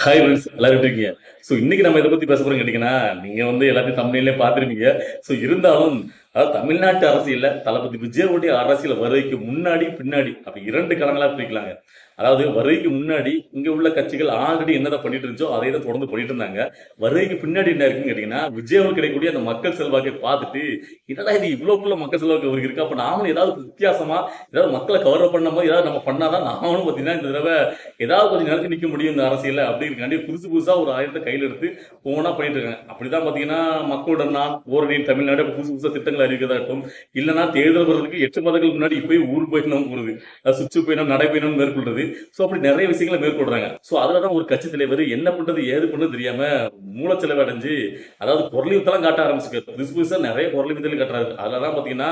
Hi friends எல்லாரும் எப்படி இருக்கீங்க? ஸோ இன்னைக்கு நம்ம எதை பத்தி பேச போறோம்னு கேட்டீங்கன்னா, நீங்க எல்லாத்தையும் தம்ப்நெயில்லே பார்த்திருப்பீங்க. ஸோ இருந்தாலும் அதாவது தமிழ்நாட்டு அரசியல்ல தளபதி விஜயோடைய அரசியல் வருகைக்கு முன்னாடி, பின்னாடி அப்படி 2 காலங்களா பிரிக்கலாங்க. அதாவது வருகைக்கு முன்னாடி இங்க உள்ள கட்சிகள் ஆல்ரெடி என்னதான் பண்ணிட்டு இருந்துச்சோ, அதை தான் தொடர்ந்து பண்ணிட்டு இருந்தாங்க. வருகைக்கு பின்னாடி என்ன இருக்குன்னு கேட்டீங்கன்னா, விஜயாவுக்கு கிடைக்கக்கூடிய அந்த மக்கள் செல்வாக்கை பார்த்துட்டு, என்னடா இது இவ்வளவுக்குள்ள மக்கள் செல்வாக்கு அவருக்கு இருக்கு. அப்ப நாமளும் ஏதாவது வித்தியாசமா, ஏதாவது மக்களை கவர்ற பண்ணும் போது ஏதாவது நம்ம பண்ணாதான் நாமளும் பார்த்தீங்கன்னா இந்த தடவை ஏதாவது கொஞ்சம் நிலைச்சு நிக்க முடியும் இந்த அரசியல்ல அப்படிங்கிறக்காண்டி புதுசு புதுசா ஒரு ஆயுதத்தை கையில எடுத்து ஒவ்வொன்றா பண்ணிட்டு இருக்காங்க. அப்படிதான் பாத்தீங்கன்னா மக்களுடன் நான் ஓரணி தமிழ்நாடு புதுசு புதுசா திட்டங்கள் அறிவிக்கிறதா இருக்கும். இல்லைன்னா தேர்தல் வர்றதுக்கு 8 மாதங்களுக்கு முன்னாடி இப்போயே ஊர் போயிடணும் போறது, சுற்று பயணம் நடைபயணம் மேற்கொள்றது. ஸோ அப்படி நிறைய விஷயங்களை மேற்கொள்றாங்க. ஸோ அதுலதான் ஒரு கட்சி தலைவர் என்ன பண்றது ஏது பண்றது தெரியாம மூலச்செலவு அடைஞ்சு, அதாவது குரல் யுத்தம் காட்ட ஆரம்பிச்சிருக்காரு. புதுசு புதுசா நிறைய குரல் யுத்தத்தில் காட்டுறாரு. அதுலதான் பாத்தீங்கன்னா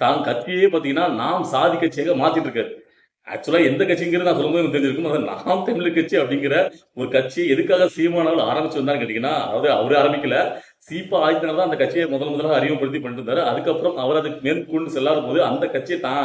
தான் கட்சியே பாத்தீங்கன்னா நாம் சாதி கட்சியாக மாத்திட்டு இருக்காரு. ஆக்சுவலா எந்த கட்சிங்கிறது நான் சொல்லும்போது எனக்கு தெரிஞ்சிருக்கும். அது நாம் தமிழர் கட்சி அப்படிங்கிற ஒரு கட்சி எதுக்காக சீமானால் ஆரம்பிச்சு வந்தான்னு கேட்டீங்கன்னா, அதாவது அவரு ஆரம்பிக்கல. சீபா ஆதித்தனார் தான் அந்த கட்சியை முதலாக அறிமுகப்படுத்தி பண்ணிட்டு இருந்தாரு. அதுக்கப்புறம் அவர் அதுக்கு மேற்கொண்டு செல்லாத போது அந்த கட்சியை தான்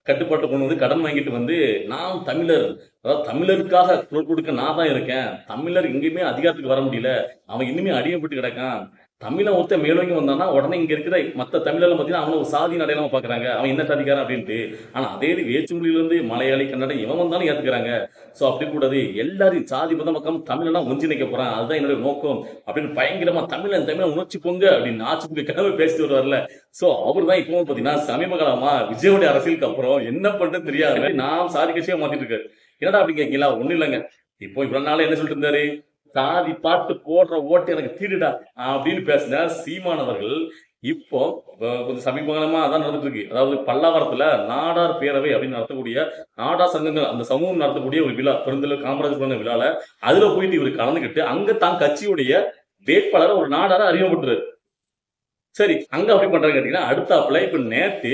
கட்டுப்பாட்டு கொண்டு வந்து கடன் வாங்கிட்டு வந்து நாம் தமிழர், அதாவது தமிழருக்காக குரல் கொடுக்க நான் தான் இருக்கேன். தமிழர் எங்கேயுமே அதிகாரத்துக்கு வர முடியல. அவன் இன்னுமே அடிமைப்பட்டு கிடக்கான். தமிழன் ஒருத்தன் மேலோங்கி வந்தானா உடனே இங்க இருக்கிற மத்த தமிழர்கள் பார்த்தீங்கன்னா அவனை ஒரு சாதியின் அடையாளமா பாக்குறாங்க. அவன் என்ன சாதிக்காரன் அப்படின்ட்டு. ஆனா அதே இது வேற்றுமொழியில இருந்து மலையாளி கன்னடம் இவன் வந்தாலும் ஏத்துக்கிறாங்க. சோ அப்படி கூடாது, எல்லாரையும் சாதி மதம் பக்கம் தமிழெல்லாம் ஒன்றிணைக்க போறான், அதுதான் என்னுடைய நோக்கம் அப்படின்னு பயங்கரமா தமிழன் தமிழன் உணர்ச்சி பொங்க அப்படின்னு ஆட்சி பொங்க கனவு பேசிட்டு வருவார்ல. சோ அவர் தான் இப்போ பாத்தீங்கன்னா சமீப காலமா விஜயோடைய அரசியலுக்கு அப்புறம் என்ன பண்றது தெரியாது நாம் சாதி கட்சியா மாத்திட்டு இருக்காரு. என்னடா அப்படி கேட்கலாம், ஒண்ணும் இல்லைங்க. இப்போ இவ்வளவு நாள் என்ன சொல்லிட்டு இருந்தாரு, சாதி பார்த்து போடுற ஓட்டு எனக்கு தீடுடா அப்படின்னு பேசின சீமானவர்கள் இப்போ கொஞ்சம் சமீபகாலமா அதான் நடந்துட்டு இருக்கு. அதாவது பல்லாவரத்துல நாடார் பேரவை அப்படின்னு நடத்தக்கூடிய நாடார் சங்கங்கள் அந்த சமூகம் நடத்தக்கூடிய ஒரு விழா, பெருந்தல காமராஜர் பிறந்த விழால அதுல போயிட்டு இவர் கலந்துக்கிட்டு அங்க தான் கட்சியுடைய வேட்பாளரை ஒரு நாடார அறிமுகப்படுத்துறாரு. சரி, அங்க அப்படி பண்றாங்க கேட்டீங்கன்னா, அடுத்தாப்புல இப்ப நேத்து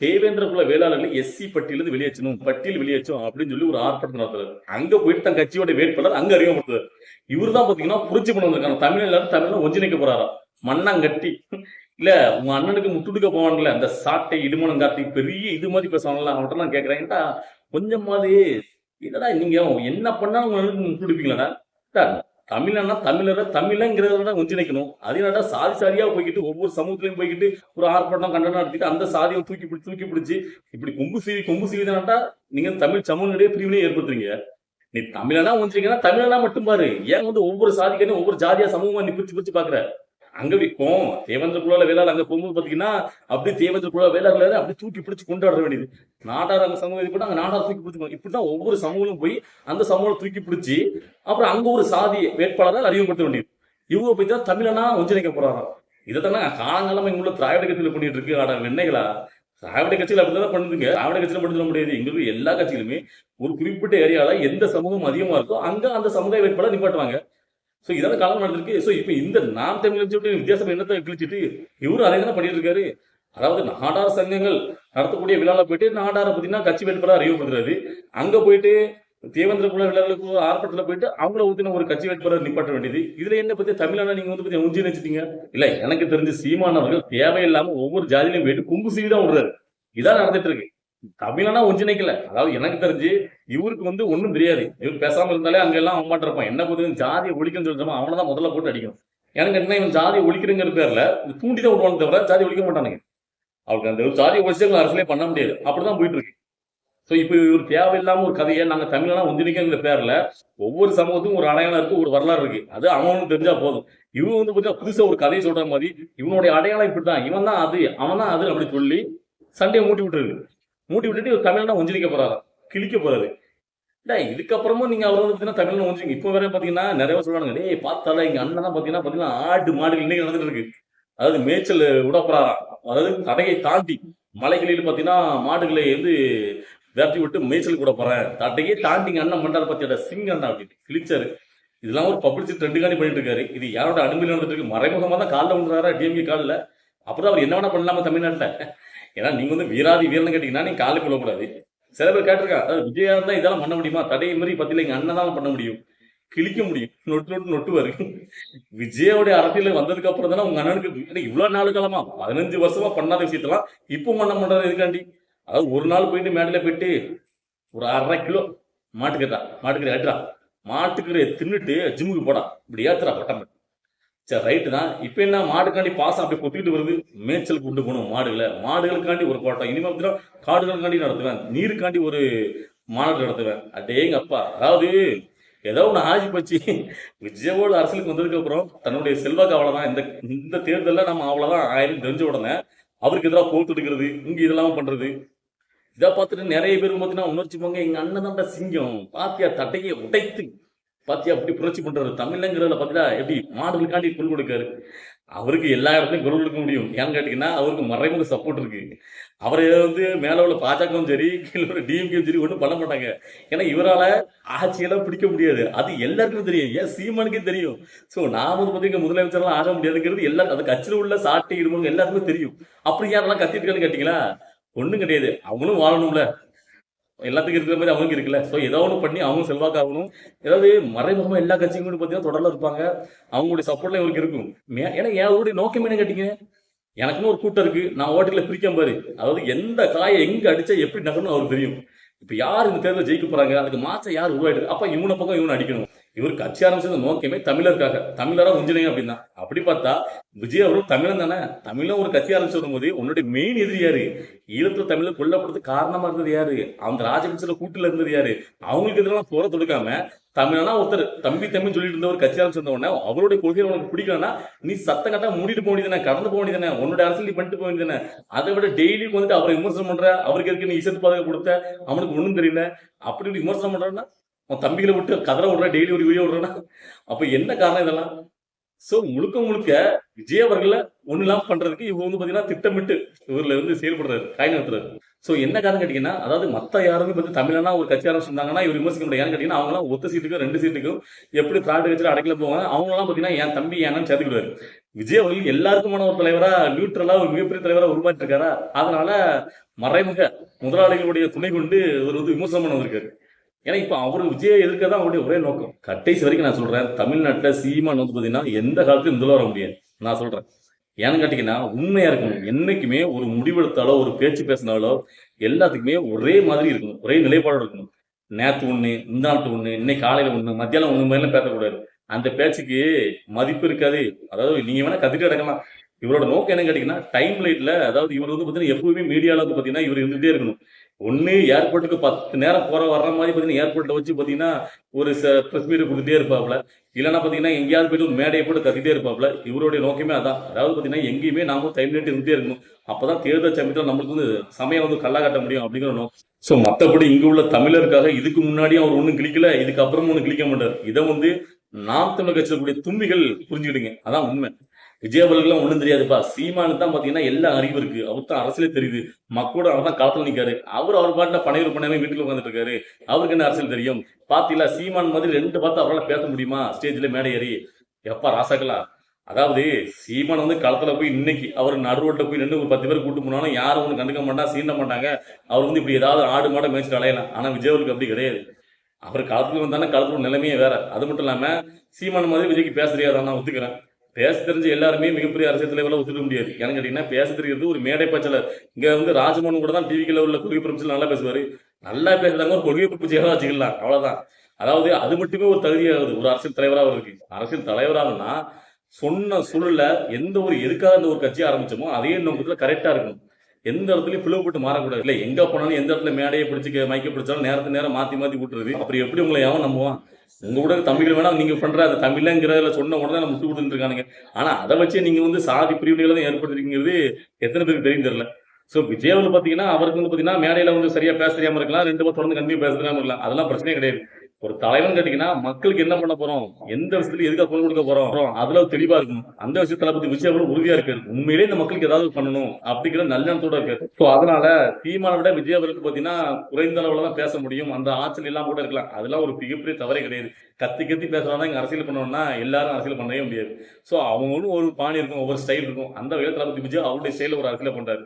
தேவேந்திர குல வேளாளர்களை எஸ்சி பட்டியலிருந்து வெளியேற்றணும், பட்டியல் வெளியேற்றும் அப்படின்னு சொல்லி ஒரு ஆர்ப்பாட்டம் நடத்துறாரு. அங்க போயிட்டு தன் கட்சியோட வேட்பாளர் அங்க அறிமுகப்படுத்துறாரு. இவரு தான் பாத்தீங்கன்னா புரட்சி பண்ண வந்திருக்காங்க. தமிழ் எல்லாரும் தமிழ்ல ஒன்றிணைக்க போறாராம். மண்ணாங்கட்டி இல்ல உங்க அண்ணனுக்கு முட்டுடுக்க போவான்ல அந்த சாட்டை இடுமனம் காட்டி பெரிய இது மாதிரி பேசுவாங்கல்ல, அவன்கிட்ட நான் கேட்கிறேன், ஏன்டா கொஞ்சமாவது என்னடா நீங்க என்ன பண்ணா உங்க அண்ணனுக்கு முட்டுடுப்பீங்களாடா? தமிழன்னா தமிழரை தமிழங்கிறத ஒன்றிணைக்கணும். அதனால சாதி சாதியா போய்கிட்டு ஒவ்வொரு சமூகத்திலையும் போய்கிட்டு ஒரு ஆர்ப்பாட்டம் கண்டனம் நடத்திட்டு அந்த சாதியை தூக்கி பிடிச்சி இப்படி கொம்பு சீவி தானட்டா நீங்க தமிழ் சமூகங்களுடைய பிரிவினையை ஏற்படுத்துறீங்க. நீ தமிழனா ஒன்றிங்கன்னா தமிழனா மட்டும் பாரு, ஏன் ஒவ்வொரு சாதிக்காரையும் ஒவ்வொரு ஜாதியா சமூகமா நீ பிரிச்சு பிரிச்சு பாக்குற? அங்க விற்கும் தேவேந்திர குலால வேளாளர் அங்க போகும்போது பாத்தீங்கன்னா அப்படி தேவேந்திர குலா வேளாளர் அப்படி தூக்கி பிடிச்சு கொண்டாட வேண்டியது. நாடார் அங்க சமூகம் இது அங்க நாடார் தூக்கி பிடிச்சு இப்படிதான் ஒவ்வொரு சமூகம் போய் அந்த சமூகம் தூக்கி பிடிச்சி அப்புறம் அங்க ஒரு சாதி வேட்பாளரால் அறிமுகப்படுத்த வேண்டியது. இவங்க போய் தான் தமிழனா ஒன்றிணைக்க போறாராம். இதைத்தானே காலங்காலமா இங்குள்ள திராவிட கட்சியில பண்ணிட்டு இருக்கு. ஆனா வெண்ணைகளா திராவிட கட்சியில் அப்படிதான் பண்ணுதுங்க. திராவிட கட்சியில மட்டும் சொல்ல முடியாது, எங்களுக்கு எல்லா கட்சியிலுமே ஒரு குறிப்பிட்ட ஏரியால எந்த சமூகம் அதிகமா இருக்கோ அங்க அந்த சமுதாய வேட்பாளர் நிப்பாட்டுவாங்க. சோ இதெல்லாம் காலம் நடந்திருக்கு. சோ இப்ப இந்த நாம் தமிழ் சொல்லிட்டு வித்தியாசம் என்னத்தை கிழிச்சிட்டு இவரும் அதே தானே பண்ணிட்டு இருக்காரு. அதாவது நாடார் சங்கங்கள் நடத்தக்கூடிய விழால போயிட்டு நாடார பார்த்தீங்கன்னா கட்சி வேட்பாளர் அறிமுகப்படுத்துறாரு. அங்க போயிட்டு தேவேந்திர குல விழாக்களுக்கு ஆர்ப்பாட்டத்தில் போயிட்டு அவங்கள ஊத்தின ஒரு கட்சி வேட்பாளர் நிப்பாட்ட வேண்டியது. இதுல என்ன பத்தி தமிழான நீங்க பத்தி உஞ்சி நினைச்சிட்டீங்க இல்ல. எனக்கு தெரிஞ்சு சீமானவர்கள் தேவையில்லாம ஒவ்வொரு ஜாதியிலையும் போயிட்டு கும்பு சீவி தான் விடுறாரு. இதான் நடந்துட்டு இருக்கு. தமிழனா ஒன்றிணைக்கல. அதாவது எனக்கு தெரிஞ்சு இவருக்கு ஒண்ணும் தெரியாது. இவர் பேசாம இருந்தாலே அங்க எல்லாம் அவமாட்ட இருப்பான். என்ன போது ஜாதியை ஒழிக்கன்னு சொல்றோம் அவனதான் முதல்ல போட்டு அடிக்கணும். எனக்கு என்ன இவன் ஜாதியை ஒழிக்கிறங்கிற பேர்ல தூண்டிதான் விடுவான்னு தவிர ஜாதி ஒழிக்க மாட்டானுங்க. அவருக்கு அந்த ஜாதியை ஒழிச்சு அரசியலே பண்ண முடியாது. அப்படிதான் போயிட்டு இருக்கு. சோ இப்ப இவர் தேவையில்லாம ஒரு கதையை நாங்க தமிழனா ஒன்றிணைக்கிற பேர்ல ஒவ்வொரு சமூகத்துக்கும் ஒரு அடையாளம் இருக்கு, ஒரு வரலாறு இருக்கு. அது அவனுக்கு தெரிஞ்சா போதும். இவன் புதுசா ஒரு கதையை சொல்ற மாதிரி இவனுடைய அடையாளம் இப்படிதான், இவன் தான் அது அவன் தான் அது அப்படி சொல்லி சண்டையை மூட்டி விட்டுருக்கு. மூட்டி விட்டுட்டு ஒரு தமிழனா ஒன்றிணைக்க போறாராம், கிழிக்க போறாரு. இதுக்கப்புறமும் நீங்க அவர் பாத்தீங்கன்னா தமிழ்ல ஒன்றிங்க இப்ப வேற பாத்தீங்கன்னா நிறைய சொல்றாங்க, டேய் பார்த்தால எங்க அண்ணன் தான் பாத்தீங்கன்னா ஆடு மாடுகள் இன்னைக்கு நடந்துட்டு இருக்கு. அதாவது மேய்ச்சல் விட போறாராம். அதாவது தடையை தாண்டி மலைகளில் பாத்தீங்கன்னா மாடுகளை விரட்டி விட்டு மேய்ச்சல் கூட போறேன், தட்டையே தாண்டி அண்ணன் மண்டார பத்தியோட சிங்க அண்ணா அப்படின்னு கிழிச்சாரு. இதெல்லாம் ஒரு பப்ளிசிட்டி ரெண்டு காணி பண்ணிட்டு இருக்காரு. இது யாரோட அனுமதியில் நடந்துட்டு இருக்கு? மறைமுகமா தான் காலில் விழுறாரா டிஎம்கே காலில். அப்புறம் அவர் என்ன வேணா பண்ணலாமா தமிழ்நாட்டுல? ஏன்னா நீங்க வீராதி வீரன்னு கேட்டீங்கன்னா நீங்க காலுக்கு விழக்கூடாது. சில பேர் கேட்டிருக்கா, அதாவது விஜயா இருந்தா இதெல்லாம் பண்ண முடியுமா? தடையை மாதிரி பத்தியில எங்க அண்ணன் தான் பண்ண முடியும், கிழிக்க முடியும், நொட்டுவாரு. விஜயோடைய அரசியல் வந்ததுக்கு அப்புறம் தானே உங்க அண்ணனுக்கு இவ்வளவு நாலு காலமா 15 வருஷமா பண்ணாத விஷயத்தெல்லாம் இப்போ பண்றது எதுக்காண்டி? அதாவது ஒரு நாள் போயிட்டு மேடையில போயிட்டு ஒரு 1/2 கிலோ மாட்டுக்கறி ஆட்டுறா மாட்டுக்கறியை தின்னுட்டு ஜிம்முக்கு போடா இப்படி ஏத்துறா பட்டம். சரி ரைட்டு தான். இப்ப என்ன மாடுக்காண்டி பாசம் அப்படி கொத்திக்கிட்டு வருது. மேய்ச்சலுக்கு கொண்டு போகணும் மாடுகளை. மாடுகளுக்காண்டி ஒரு கோட்டம். இனிமே பார்த்தீங்கன்னா காடுகளுக்காண்டி நடத்துவேன். நீருக்காண்டி ஒரு மாநாடு நடத்துவேன். அடேங்க அப்பா. அதாவது ஏதோ ஒண்ணு ஆகி போச்சு. விஜயோட அரசியலுக்கு வந்ததுக்கு அப்புறம் தன்னுடைய செல்வாக்கு அவ்வளவுதான். இந்த இந்த தேர்தல்ல நம்ம அவ்வளவுதான் ஆயிரம் தெரிஞ்ச உடனே அவருக்கு எதிராக போர் தொடுக்கிறது, இங்க இதெல்லாம் பண்றது. இதை பார்த்துட்டு நிறைய பேர் பார்த்தீங்கன்னா உணர்ச்சி போங்க, எங்க அண்ணன் தான்டா சிங்கம், பாத்தியா தட்டையை உடைத்து பாத்தியா அப்படி புரட்சி பண்றாரு. தமிழ்ங்கிறதுல பாத்தீங்கன்னா எப்படி மாடுகளுக்காண்டி குரல் கொடுக்காரு. அவருக்கு எல்லா இடத்துலயும் குரல் கொடுக்க முடியும். ஏன்னு கேட்டீங்கன்னா அவருக்கு மறைமுக சப்போர்ட் இருக்கு. அவரை வந்து மேல உள்ள பாஜகவும் சரி, கீழே உள்ள டிஎம்கேவும் சரி ஒன்றும் பண்ண மாட்டாங்க. ஏன்னா இவரால ஆட்சியெல்லாம் பிடிக்க முடியாது. அது எல்லாருக்கும் தெரியும். ஏன் சீமானுக்கே தெரியும். சோ நான் வந்து பாத்தீங்கன்னா முதலமைச்சர்லாம் ஆக முடியாதுங்கிறது எல்லாரும் அந்த கட்சியில உள்ள சாட்டை இருமங்க எல்லாருக்குமே தெரியும். அப்படி யாரெல்லாம் கத்திட்டு இருக்கான்னு கேட்டீங்களா, ஒண்ணும் கிடையாது. அவங்களும் வாழணும்ல, எல்லாத்துக்கும் இருக்கிற மாதிரி அவங்களுக்கு இருக்குல்ல. ஸோ ஏதோ ஒன்று பண்ணி அவங்க செல்வாக்காகணும். ஏதாவது மறைமுகமா எல்லா கட்சியும் பார்த்தீங்கன்னா தொடர்ல இருப்பாங்க. அவங்களுடைய சப்போர்ட்லாம் இவருக்கு இருக்கும். ஏன்னா அவருடைய நோக்கம் என்ன கேட்டீங்க, எனக்குன்னு ஒரு கூட்டம் இருக்கு, நான் ஓட்டுகளை பிரிக்காம பாரு. அதாவது எந்த காயை எங்க அடிச்சா எப்படி நகரணும் அவருக்கு தெரியும். இப்ப யார் இந்த தேர்தல் ஜெயிக்க போறாங்க, அதுக்கு மாற்ற யார் உருவாயிடுது, அப்ப இவனை பக்கம் இவனை அடிக்கணும். இவர் கட்சி ஆரம்பிச்சது நோக்கமே தமிழருக்காக, தமிழரா உஞ்சினீங்க அப்படின்னா. அப்படி பார்த்தா விஜய் அவரும் தமிழன் தானே. தமிழும் ஒரு கட்சி ஆரம்பிச்சு வரும்போது உன்னுடைய மெயின் எதிரி யாரு, ஈழத்துல தமிழர் கொல்லப்படுறதுக்கு காரணமா இருந்தது யாரு, அவங்க ராஜபக்சல கூட்டுல இருந்தது யாரு, அவங்களுக்கு எதிரெல்லாம் போற தொடுக்காம தமிழனா ஒருத்தர் தம்பி தம்பி சொல்லிட்டு இருந்த ஒரு கட்சி ஆரம்பிச்சு உடனே அவருடைய கொள்கை உனக்கு பிடிக்கலன்னா நீ சத்தம் கட்டா மூடிட்டு போக வேண்டியதானே, கடந்து போக வேண்டியதானே, உன்னோட அரசியல் நீ பண்ணிட்டு போக வேண்டியதானே. அதை விட டெய்லி வந்துட்டு அவரை விமர்சனம் பண்ற, அவருக்கு எதுக்கு நீ இசத்து பாதுகா கொடுத்த, அவனுக்கு ஒண்ணும் தெரியல அப்படி விமர்சனம் பண்றான்னா, உன் தம்பிகளை விட்டு கதற விடுற, டெய்லி ஒரு வீடியோ விடுறா. அப்ப என்ன காரணம் இதெல்லாம்? சோ முழுக்க முழுக்க விஜய் அவர்களை ஒண்ணு இல்லாம பண்றதுக்கு இவங்க வந்து பாத்தீங்கன்னா திட்டமிட்டு இவர்ல வந்து செயல்படுறாரு, காய் நடத்துறாரு. சோ என்ன காரணம் கேட்டீங்கன்னா, அதாவது மத்த யாருமே பத்தி தமிழனா ஒரு கட்சி ஆரம்பிச்சிருந்தாங்கன்னா இவர் விமர்சிக்க முடியாது. ஏன்னு கேட்டீங்கன்னா அவங்க எல்லாம் ஒத்த சீட்டுக்கும் 2 சீட்டுக்கும் எப்படி திராட்டு கட்சியில அடைக்கல போவாங்க. அவங்க எல்லாம் பாத்தீங்கன்னா என் தம்பி ஏன்னு சேர்த்துக்கிடுவாரு. விஜய் அவர்கள் எல்லாருக்குமான ஒரு தலைவரா, நியூட்ரலா ஒரு மிகப்பெரிய தலைவரா உருமாற்றி இருக்காரா. அதனால மறைமுக முதலாளிகளுடைய துணை கொண்டு ஒரு வந்து விமர்சனம் பண்ண வந்திருக்காரு. ஏன்னா இப்ப அவரு விஜய் எதிர்க்க தான் அவருடைய ஒரே நோக்கம். கடைசி வரைக்கும் நான் சொல்றேன், தமிழ்நாட்டுல சீமான் வந்து பாத்தீங்கன்னா எந்த காலத்துக்கும் முதல்ல வர முடியாது நான் சொல்றேன். ஏன்னு கேட்டீங்கன்னா உண்மையா இருக்கணும். என்னைக்குமே ஒரு முடிவெடுத்தாலோ ஒரு பேச்சு பேசினாலோ எல்லாத்துக்குமே ஒரே மாதிரி இருக்கணும், ஒரே நிலைப்பாடு இருக்கணும். நேத்து ஒண்ணு, முந்தானத்து ஒண்ணு, இன்னைக்கு காலையில ஒண்ணு, மத்தியானம் ஒண்ணு மாதிரிலாம் பேசக்கூடாது. அந்த பேச்சுக்கு மதிப்பு இருக்காது. அதாவது நீங்க வேணா கத்துட்டு கிடக்கலாம். இவரோட நோக்கம் என்ன கேட்டீங்கன்னா டைம் லைட்ல, அதாவது இவர் வந்து பாத்தீங்கன்னா எப்பவுமே மீடியால வந்து பாத்தீங்கன்னா இவர் இருந்துட்டே இருக்கணும். ஒண்ணு ஏர்போர்ட்டுக்கு 10 நேரம் போற வர்ற மாதிரி பாத்தீங்கன்னா ஏர்போர்ட்ல வச்சு பாத்தீங்கன்னா ஒரு பிரஸ் மீட் கொடுத்துட்டே இருப்பாப்ல. இல்லைன்னா பாத்தீங்கன்னா எங்கேயாவது போயிட்டு ஒரு மேடையை போட்டு கத்திட்டே இருப்பாப்ல. இவருடைய நோக்கமே அதான். அதாவது பாத்தீங்கன்னா எங்கேயுமே நாம டைம் லைட் இருந்துட்டே இருக்கணும். அப்பதான் தேர்தல் சமயத்துல நம்மளுக்கு வந்து சமயம் வந்து கல்லா காட்ட முடியும் அப்படிங்கிற நோக்கம். சோ மத்தபடி இங்க உள்ள தமிழருக்காக இதுக்கு முன்னாடியும் அவர் ஒண்ணும் கிளிக்கல, இதுக்கு அப்புறமும் ஒண்ணும் கிளிக்க மாட்டார். இதை வந்து நாம் தமிழர் கட்சியில் கூடிய தும்பிகள் புரிஞ்சுக்கிடுங்க. அதான் உண்மை. விஜய் அவர்களுக்கு ஒண்ணும் தெரியாதுப்பா. சீமானுக்கு தான் பாத்தீங்கன்னா எல்லா அறிவு இருக்கு. அவருக்கு தான் அரசியலே தெரியுது. மக்களோட அவர் தான் களத்துல நிக்காரு. அவர் பாட்டுல பனையூர் பண்ணாம வீட்டுல உட்காந்துட்டு இருக்காரு. அவருக்கு என்ன அரசியல் தெரியும்? பாத்தீங்களா, சீமான் மாதிரி 2 பார்த்து அவரால் பேச முடியுமா ஸ்டேஜ்ல மேடை ஏறி? எப்பா ராசாக்களா, அதாவது சீமான் வந்து களத்துல போய் இன்னைக்கு அவர் நடு ரோட்ல போய் நின்று ஒரு 10 பேர் கூட்டு போனாலும் யாரும் ஒண்ணு கண்டுக்க மாட்டா, சீண்ட மாட்டாங்க. அவர் வந்து இப்படி ஏதாவது ஆடு மாட மேய்ச்சிட்டு அலையலாம். ஆனா விஜய் அவருக்கு அப்படி கிடையாது. அவர் களத்துல வந்தானே களத்துல நிலைமையே வேற. அது மட்டும் இல்லாம சீமான் மாதிரி விஜய்க்கு பேச தெரியாதான் நான் ஒத்துக்கிறேன். பேச தெரிஞ்ச எல்லாருமே மிகப்பெரிய அரசியல் தலைவரெல்லாம் ஒத்துக்க முடியாது. ஏன்னு கேட்டீங்கன்னா பேச தெரிகிறது ஒரு மேடை பச்சல. இங்க வந்து ராஜமோகன் கூட தான் டிவிக்குள்ள உள்ள கொள்கை பரப்புச்சில் நல்லா பேசுவாரு. நல்லா பேசுறாங்க, ஒரு கொள்கை பரப்புச்சியாக வச்சுக்கலாம், அவ்வளவுதான். அதாவது அது மட்டுமே ஒரு தகுதியாகுது ஒரு அரசியல் தலைவராக இருக்கு. அரசியல் தலைவராகனா சொன்ன சூழல்ல எந்த ஒரு எதுக்காக அந்த ஒரு கட்சி ஆரம்பிச்சோமோ அதே நோக்கத்துல கரெக்டா இருக்கணும். எந்த இடத்துலயும் பிளவுபட்டு மாறக்கூடாது. இல்ல எங்க போனாலும் எந்த இடத்துல மேடையை பிடிச்சு மைக்க பிடிச்சாலும் நேரத்துக்கு நேரம் மாத்தி மாத்தி விட்டுறது. அப்புறம் எப்படி உங்களை எவன் நம்புவான்? உங்க கூட தமிழ் வேணா நீங்க பண்ற அந்த தமிழ்ங்கிறதுல சொன்ன உடனே நம்ம விட்டு கொடுத்துட்டு இருக்கானுங்க. ஆனா அதை வச்சு நீங்க வந்து சாதி பிரிவினைகளை தான் ஏற்படுத்திருக்கிறது எத்தனை பேருக்கு தெரியும் தெரியல. சோ விஜய் வந்து பாத்தீங்கன்னா அவருக்கு வந்து பாத்தீங்கன்னா மேடையில வந்து சரியா பேச தெரியாம இருக்கலாம், 2 பேர் தொடர்ந்து கண்டிப்பா பேச தெரியாம இருக்கலாம். அதெல்லாம் பிரச்சனையே கிடையாது. ஒரு தலைவன் கேட்டீங்கன்னா மக்களுக்கு என்ன பண்ண போறோம், எந்த விஷயத்துல எதுக்காக குரல் கொடுக்க போறோம், அதுல தெளிவா இருக்கும். அந்த விஷயத்துல பத்தி விஜய் அவர்கள் உறுதியா இருக்காரு. உண்மையிலேயே இந்த மக்களுக்கு ஏதாவது பண்ணணும் அப்படிங்கிற நல்லெண்ணத்தோட இருக்காரு. சோ அதனால சீமானை விட விஜய் அவர்களுக்கு பாத்தீங்கன்னா குறைந்த அளவுல தான் பேச முடியும். அந்த ஆற்றல் எல்லாம் கூட இருக்கலாம். அதெல்லாம் ஒரு மிகப்பெரிய தவறே கிடையாது. கத்தி கத்தி பேசுறாங்க இங்க அரசியல் பண்ணணும்னா எல்லாரும் அரசியல் பண்ணவே முடியாது. சோ அவங்களும் ஒரு பாணி இருக்கும், ஒவ்வொரு ஸ்டைல் இருக்கும். அந்த வகையில தளபதி விஜய் அவருடைய ஸ்டைல ஒரு அரசியல் பண்றாரு.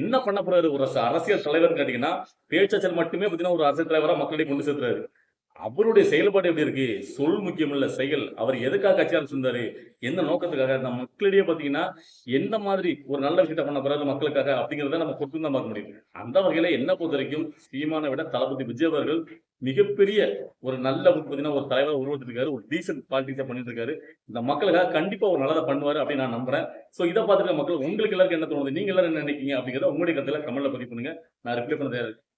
என்ன பண்ண போறாரு ஒரு அரசியல் தலைவர் கேட்டீங்கன்னா, பேச்சாற்றல் மட்டுமே பாத்தீங்கன்னா ஒரு அரசியல் தலைவரா மக்களிடையே கொண்டு சேர்த்துறாரு. அவருடைய செயல்பாடு எப்படி இருக்கு? சொல் முக்கியம் இல்ல, செயல். அவர் எதுக்காக கட்சி ஆரம்பிச்சிருந்தாரு, எந்த நோக்கத்துக்காக, நம்ம மக்களிடையே பாத்தீங்கன்னா எந்த மாதிரி ஒரு நல்ல விஷயத்த பண்ண போறாரு மக்களுக்காக அப்படிங்கறத நம்ம பொறுத்து தான் பார்க்க முடியும். அந்த வகையில என்ன பொறுத்த வரைக்கும் சீமானை விட தளபதி விஜய் அவர்கள் மிகப்பெரிய ஒரு நல்ல பார்த்தீங்கன்னா ஒரு தலைவரா உருவாக்கிட்டு இருக்காரு. ஒரு டீசென்ட் பாலிடிக்ஸா பண்ணிட்டு இருக்காரு. இந்த மக்களுக்காக கண்டிப்பா ஒரு நல்லத பண்ணுவாரு அப்படின்னு நான் நம்புறேன். சோ இத பார்த்துட்டு மக்கள் உங்களுக்கு எல்லாருக்கும் என்ன தோணுது? நீங்க எல்லாரும் என்ன நினைக்கிறீங்க? அப்படிங்கிறத உங்களுடைய கருத்துல கமெண்ட்ல பதிவு பண்ணுங்க. நான் ரிப்ளை பண்ண தயாரா இருக்கேன்.